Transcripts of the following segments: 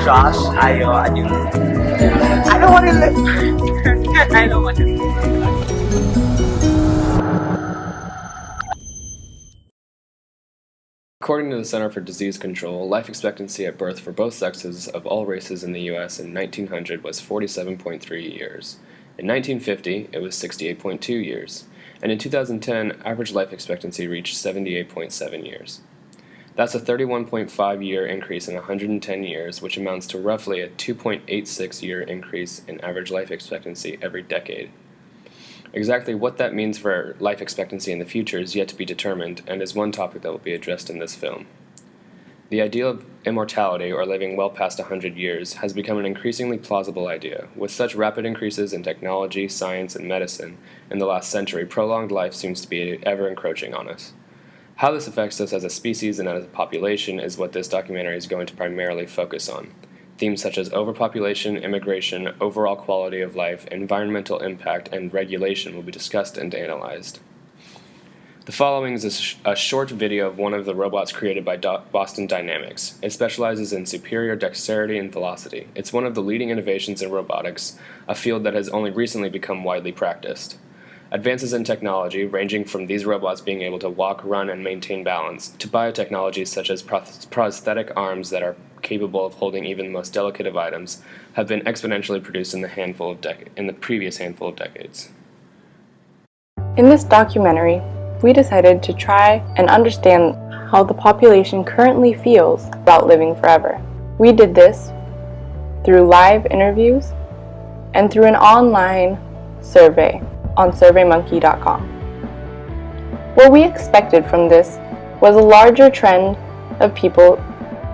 Josh, I don't want to live. I don't want to. According to the Center for Disease Control, life expectancy at birth for both sexes of all races in the U.S. in 1900 was 47.3 years. In 1950, it was 68.2 years. And in 2010, average life expectancy reached 78.7 years. That's a 31.5-year increase in 110 years, which amounts to roughly a 2.86-year increase in average life expectancy every decade. Exactly what that means for life expectancy in the future is yet to be determined, and is one topic that will be addressed in this film. The idea of immortality, or living well past 100 years, has become an increasingly plausible idea. With such rapid increases in technology, science, and medicine in the last century, prolonged life seems to be ever encroaching on us. How this affects us as a species and as a population is what this documentary is going to primarily focus on. Themes such as overpopulation, immigration, overall quality of life, environmental impact, and regulation will be discussed and analyzed. The following is a short video of one of the robots created by Boston Dynamics. It specializes in superior dexterity and velocity. It's one of the leading innovations in robotics, a field that has only recently become widely practiced. Advances in technology, ranging from these robots being able to walk, run, and maintain balance, to biotechnologies such as prosthetic arms that are capable of holding even the most delicate of items, have been exponentially produced in the previous handful of decades. In this documentary, we decided to try and understand how the population currently feels about living forever. We did this through live interviews and through an online survey on surveymonkey.com. What we expected from this was a larger trend of people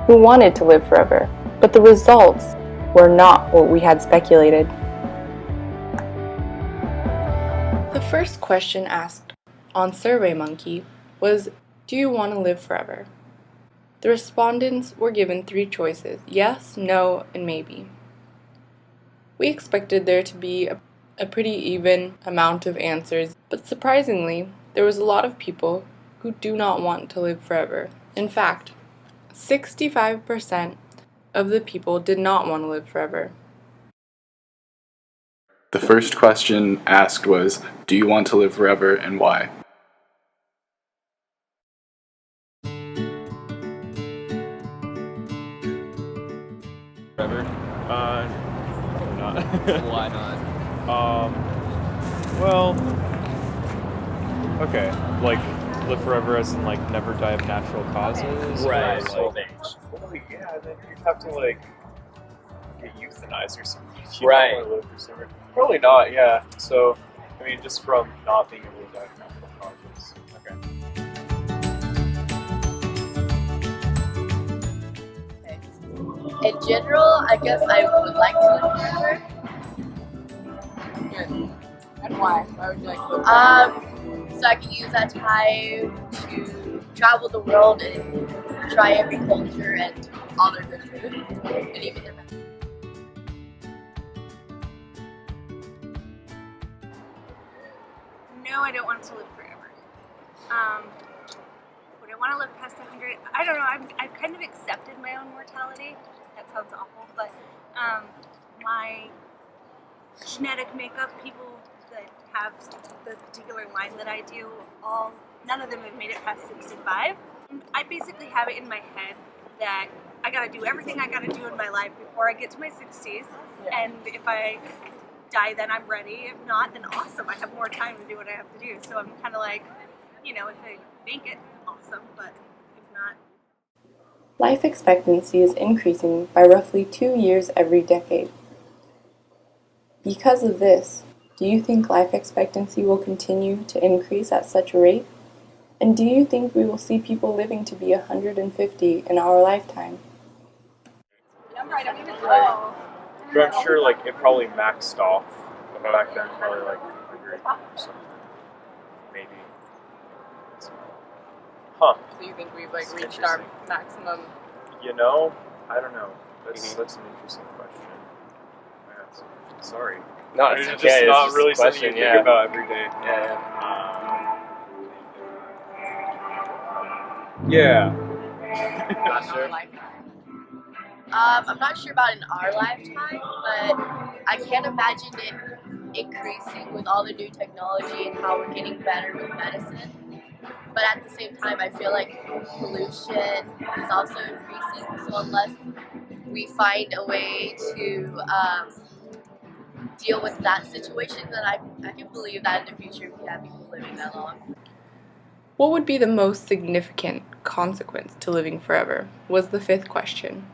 who wanted to live forever, but the results were not what we had speculated. The first question asked on SurveyMonkey was, do you want to live forever? The respondents were given 3 choices: yes, no, and maybe. We expected there to be a pretty even amount of answers, but surprisingly, there was a lot of people who do not want to live forever. In fact, 65% of the people did not want to live forever. The first question asked was, do you want to live forever and why? Forever? Probably not. Why not? Well, okay, like live forever as in like never die of natural causes? Right. Or, like, well, yeah, then you'd have to like get euthanized or something if you Right. don't want to live forever. Probably not, yeah. So, I mean, just from not being able to die of natural causes. Okay. In general, I guess I would like to live forever. Good. And why? Why would you like to live forever? So I can use that time to travel the world and try every culture and all their good food, and even their bad. No, I don't want to live forever. Would I want to live past 100? I don't know. I've kind of accepted my own mortality. That sounds awful, but my genetic makeup, people that have the particular line that I do, none of them have made it past 65. I basically have it in my head that I gotta do everything I gotta do in my life before I get to my 60s, and if I die then I'm ready. If not, then awesome, I have more time to do what I have to do. So I'm kind of like, if I make it, awesome, but if not. Life expectancy is increasing by roughly 2 years every decade. Because of this, do you think life expectancy will continue to increase at such a rate? And do you think we will see people living to be 150 in our lifetime? But I'm sure like it probably maxed off back then, probably like 100 or something. Maybe. Huh. So you think we've That's reached interesting. our maximum? I don't know. That's an interesting question. Yeah, sorry. No, It's it's just okay. not It's really just a something you question, think about every day. Yeah. Not sure. I'm not sure about in our lifetime, but I can't imagine it increasing with all the new technology and how we're getting better with medicine. But at the same time, I feel like pollution is also increasing. So unless we find a way to deal with that situation, then I can believe that in the future we have people living that long. What would be the most significant consequence to living forever was the fifth question.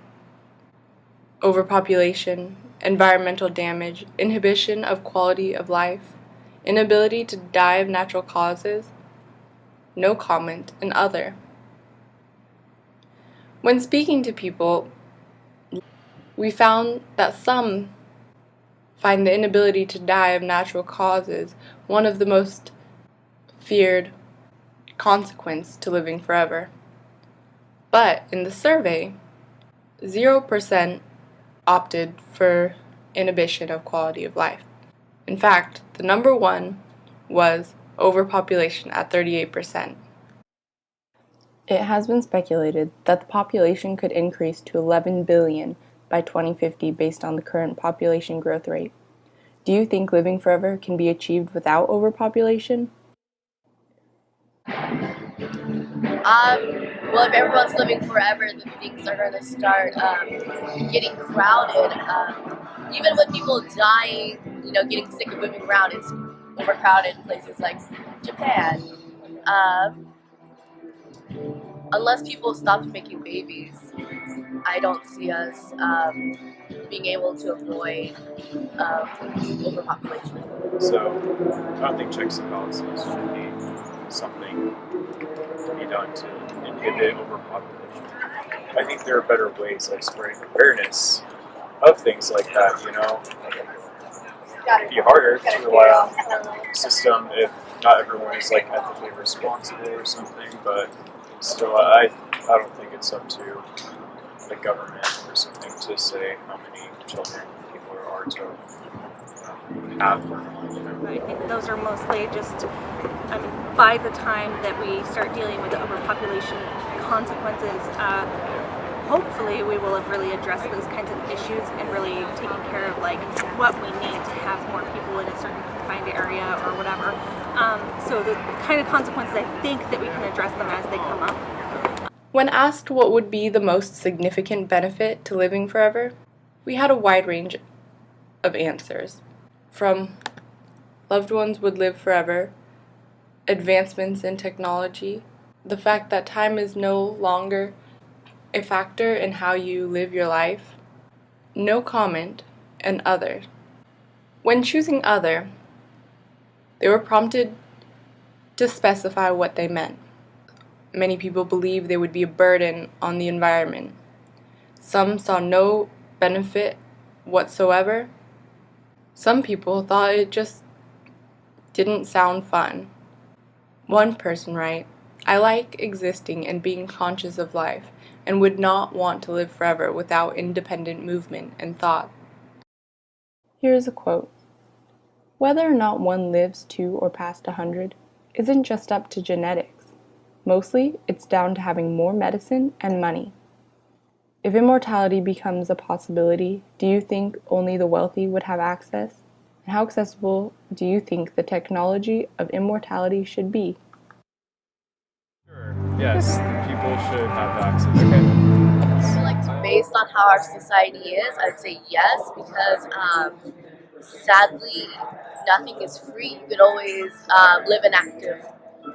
Overpopulation, environmental damage, inhibition of quality of life, inability to die of natural causes, no comment, and other. When speaking to people, we found that some find the inability to die of natural causes one of the most feared consequence to living forever. But in the survey, 0% opted for inhibition of quality of life. In fact, the number one was overpopulation at 38%. It has been speculated that the population could increase to 11 billion by 2050 based on the current population growth rate. Do you think living forever can be achieved without overpopulation? Well, if everyone's living forever, then things are going to start getting crowded. Even with people dying, getting sick of moving around, it's overcrowded in places like Japan. Unless people stopped making babies, I don't see us being able to avoid overpopulation. So I don't think checks and balances should be something to be done to inhibit overpopulation. I think there are better ways of spreading awareness of things like that, It'd be harder to rely on the system if not everyone is ethically responsible or something, but still I don't think it's up to the government or something to say how many children people are to have or not. I think those are mostly just, by the time that we start dealing with the overpopulation consequences, hopefully we will have really addressed those kinds of issues and really taken care of what we need to have more people in a certain confined area or whatever. So the kind of consequences, I think that we can address them as they come up. When asked what would be the most significant benefit to living forever, we had a wide range of answers. From loved ones would live forever, advancements in technology, the fact that time is no longer a factor in how you live your life, no comment, and other. When choosing other, they were prompted to specify what they meant. Many people believed they would be a burden on the environment. Some saw no benefit whatsoever. Some people thought it just didn't sound fun. One person wrote, "I like existing and being conscious of life, and would not want to live forever without independent movement and thought." Here's a quote. "Whether or not one lives to or past 100 isn't just up to genetics. Mostly, it's down to having more medicine and money. If immortality becomes a possibility, do you think only the wealthy would have access? And how accessible do you think the technology of immortality should be?" Sure. Yes, people should have access. So, based on how our society is, I'd say yes, because sadly, nothing is free. You can always live an active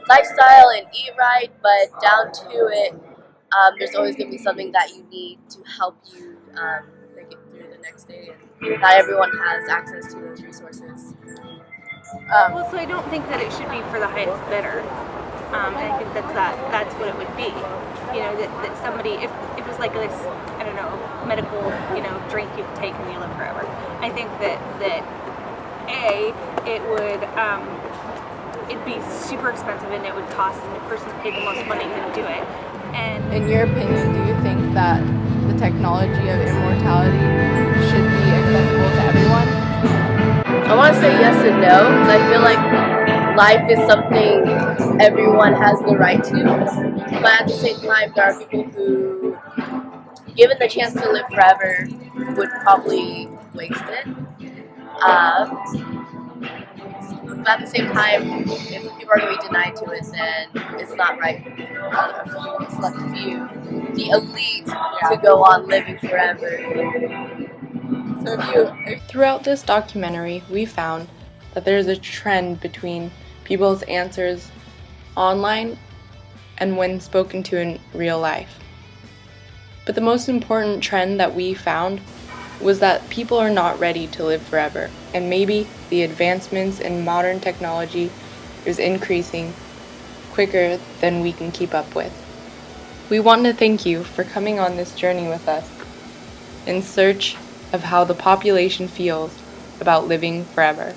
lifestyle and eat right, but down to it, there's always going to be something that you need to help you make it through the next day, and not everyone has access to those resources. Well, so I don't think that it should be for the highest bidder. I think that's what it would be. That somebody, if it was like this, I don't know, medical, drink you can take and you live forever. I think that it would, it'd be super expensive and it would cost the person who paid the most money to do it. And In your opinion, do you think that the technology of immortality should be accessible to everyone? I want to say yes and no, because I feel like life is something everyone has the right to, but at the same time, there are people who given the chance to live forever, would probably waste it. But at the same time, if people are going to be denied to it, then it's not right for a few, select few, the elite, to go on living forever. So Throughout this documentary, we found that there is a trend between people's answers online and when spoken to in real life. But the most important trend that we found was that people are not ready to live forever, and maybe the advancements in modern technology is increasing quicker than we can keep up with. We want to thank you for coming on this journey with us in search of how the population feels about living forever.